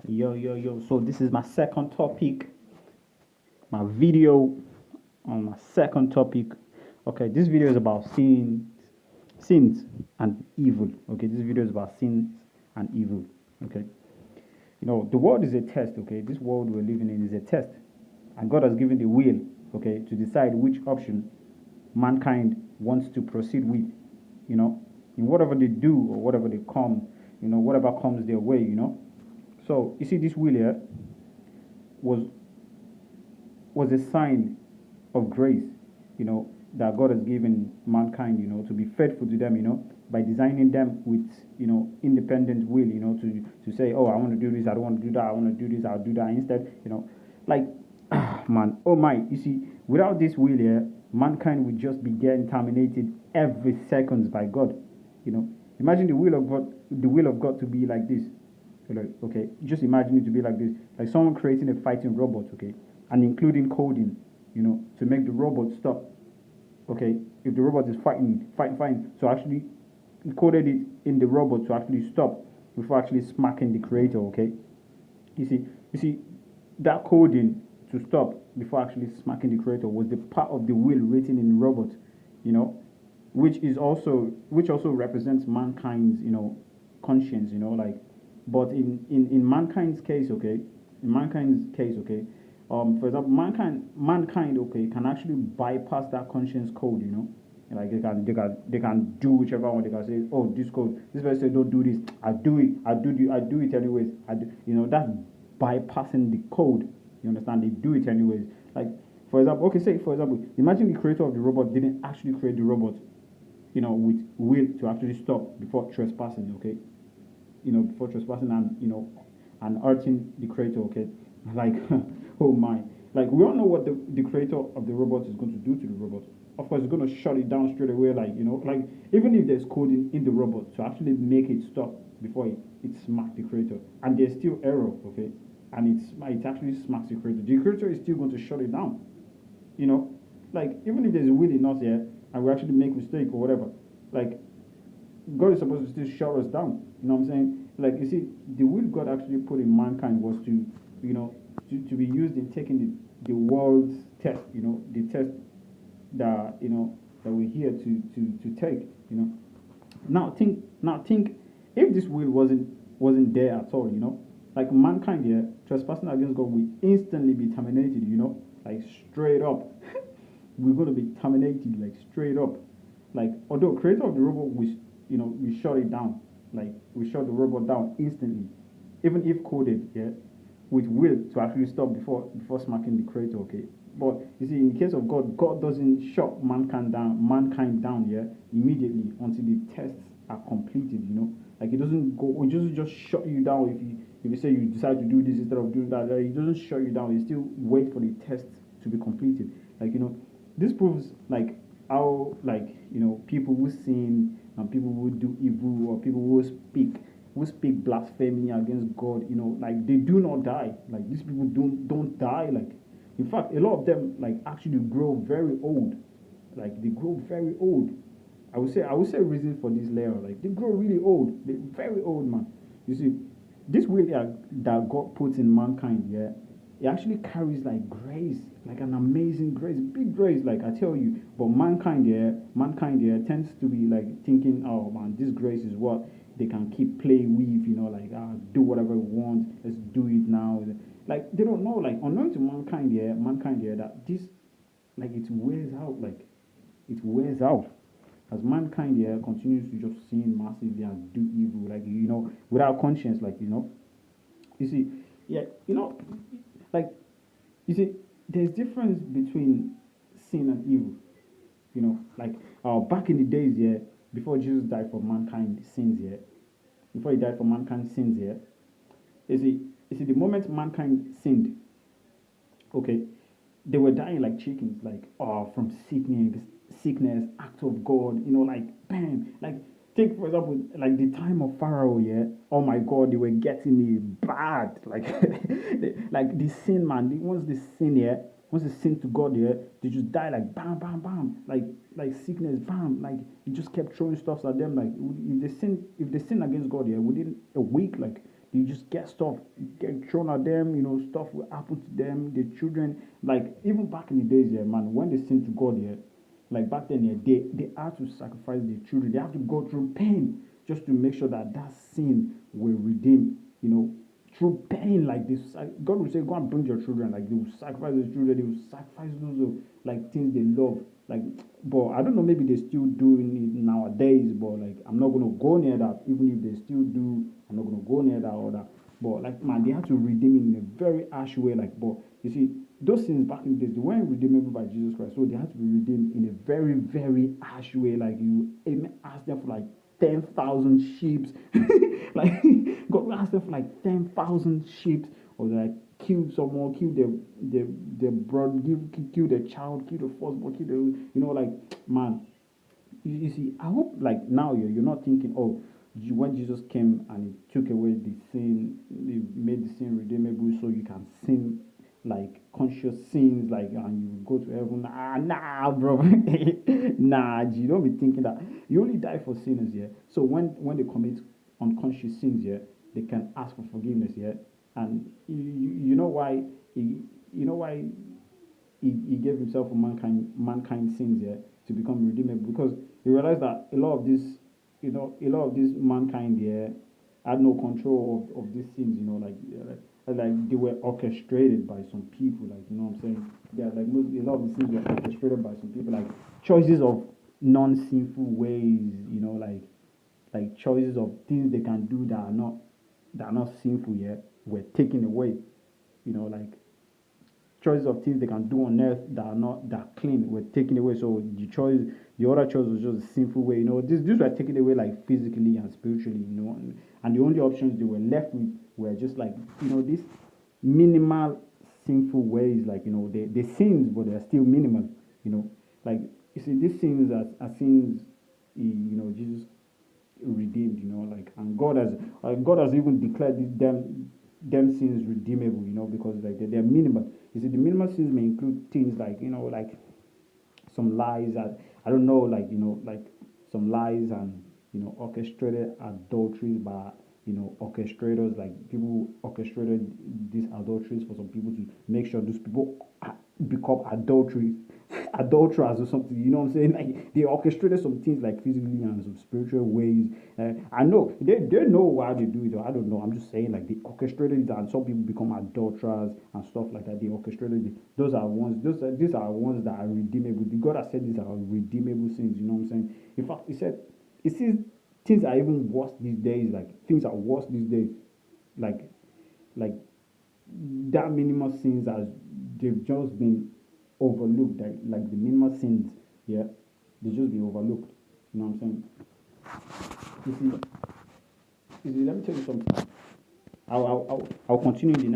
Yo. So this is my second topic, my video on my second topic. Okay, this video is about sins and evil. Okay, this video is about sins and evil. Okay, the world is a test. Okay, this world we're living in is a test, and God has given the will. Okay, to decide which option mankind wants to proceed with. You know, in whatever they do or whatever they come, whatever comes their way. So you see, this will here was was a sign of grace, that God has given mankind, to be faithful to them, by designing them with, independent will, to say, oh, I want to do this, I don't want to do that, I want to do this, I'll do that instead, like, man, oh my, you see, without this will here, mankind would just be getting terminated every second by God, Imagine the will of God to be like this. Like, okay, just imagine it to be like this, like someone creating a fighting robot, okay, and including coding, to make the robot stop. Okay, if the robot is fighting, so actually he coded it in the robot to actually stop before actually smacking the creator. Okay, you see that coding to stop before actually smacking the creator was the part of the will written in the robot, you know, which also represents mankind's conscience, like, but in mankind's case, okay, for example, mankind, okay, can actually bypass that conscience code, like they can do whichever one. They can say, oh, this code, this person said don't do this, I do it anyways. That's bypassing the code. You understand? They do it anyways. Like, for example, okay, say for example, imagine the creator of the robot didn't actually create the robot, with will to actually stop before trespassing, okay? Before trespassing and and hurting the creator, okay? Like, oh my, like we all know what the creator of the robot is going to do to the robot. Of course, it's going to shut it down straight away, like like even if there's coding in the robot to actually make it stop before it smacks the creator, and there's still error, okay, and it actually smacks the creator is still going to shut it down, you know, like even if there's a will in us here and we actually make mistake or whatever, like God is supposed to still shut us down. You know what I'm saying? Like, you see, the will God actually put in mankind was to, to be used in taking the world's test. The test that we're here to take. Now think if this will wasn't there at all. Like mankind here trespassing against God will instantly be terminated. Like straight up, we're going to be terminated like straight up. Like, although creator of the robot we shut it down, like we shut the robot down instantly, even if coded, yeah, with will to actually stop before smacking the creator, okay. But you see, in the case of God, God doesn't shut mankind down, yeah, immediately until the tests are completed. Like it doesn't just shut you down if you say you decide to do this instead of doing that. It doesn't shut you down. You still wait for the tests to be completed. Like, this proves like how, like, people who sin and people who do evil, or people who speak blasphemy against God, like they do not die. Like, these people don't die. Like, in fact, a lot of them like actually grow very old. Like, they grow very old. I would say reason for this layer, like they grow really old. They're very old, man. You see, this will that God puts in mankind, yeah, it actually carries like grace, like an amazing grace, big grace, like I tell you. But mankind here tends to be like thinking, oh man, this grace is what they can keep playing with, like, do whatever we want, let's do it now. Like, they don't know, like, unknown to mankind here, that this, like, it wears out, like it wears out as mankind here continues to just sin massively and do evil, like, without conscience, like, you see, yeah, like, you see, there's difference between sin and evil. Like, back in the days, yeah, before Jesus died for mankind sins, yeah, before he died for mankind sins, yeah, you see, the moment mankind sinned, okay, they were dying like chickens, like, from sickness, act of God, like, bam, like, take for example, like the time of Pharaoh, yeah. Oh my God, they were getting it bad, like, like the sin, man. Once they sin to God, yeah, they just die like bam, bam, bam, like sickness, bam, like he just kept throwing stuff at them, like if they sin against God, yeah, within a week, like they just get stuff get thrown at them. Stuff will happen to them. The children, like even back in the days, yeah, man, when they sin to God, yeah, like back then, yeah, they had to sacrifice their children. They have to go through pain just to make sure that that sin will redeem. Through pain, like this, God will say, "Go and bring your children." Like they will sacrifice their children. They will sacrifice those of like things they love. Like, but I don't know. Maybe they still doing it nowadays. But like, I'm not gonna go near that. Even if they still do, I'm not gonna go near that or that. But like, man, they have to redeem it in a very harsh way. Like, but you see, those things back in the days, they weren't redeemable by Jesus Christ. So they had to be redeemed in a very, very harsh way. Like you even ask them for like 10,000 sheep. Like God asked them for like 10,000 sheep, or like kill someone, kill their brother, kill their child, kill the firstborn, kill the like man. You see, I hope like now you're not thinking, oh, when Jesus came and he took away the sin, he made the sin redeemable, so you can sin like conscious sins, like and you go to heaven. Nah, bro, nah, you don't be thinking that. You only die for sinners, yeah. So when they commit unconscious sins, yeah, they can ask for forgiveness, yeah. And you know why you know why he gave himself for mankind sins, yeah, to become redeemable, because he realized that a lot of this mankind, yeah, had no control of these sins, like, yeah, like they were orchestrated by some people, like, what I'm saying. Yeah, like a lot of the things were orchestrated by some people, like choices of non-sinful ways, like choices of things they can do that are not sinful, yeah, were taken away, like choices of things they can do on earth that are not that clean were taken away. So the other choice was just a sinful way. These were taken away like physically and spiritually. And the only options they were left with were just like these minimal sinful ways. Like they sins, but they're still minimal. Like you see, these sins are sins. Jesus redeemed, like, and God has even declared them sins redeemable, because like they're minimal. You see, the minimal sins may include things like like some lies that I don't know, like like some lies and orchestrated adulteries by orchestrators, like people who orchestrated these adulteries for some people to make sure those people become adulterers or something. You know what I'm saying? Like they orchestrated some things like physically and some spiritual ways. I know they know why they do it. Or I don't know. I'm just saying like they orchestrated it, and some people become adulterers and stuff like that. They orchestrated it. These are ones that are redeemable. The God has said these are redeemable sins. You know what I'm saying? In fact, He said it says things are even worse these days. Like things are worse these days. Like like that minimal sins as they've just been overlooked. Like the minimal sins, yeah, they just be overlooked. You know what I'm saying? You see, let me tell you something. I'll continue in the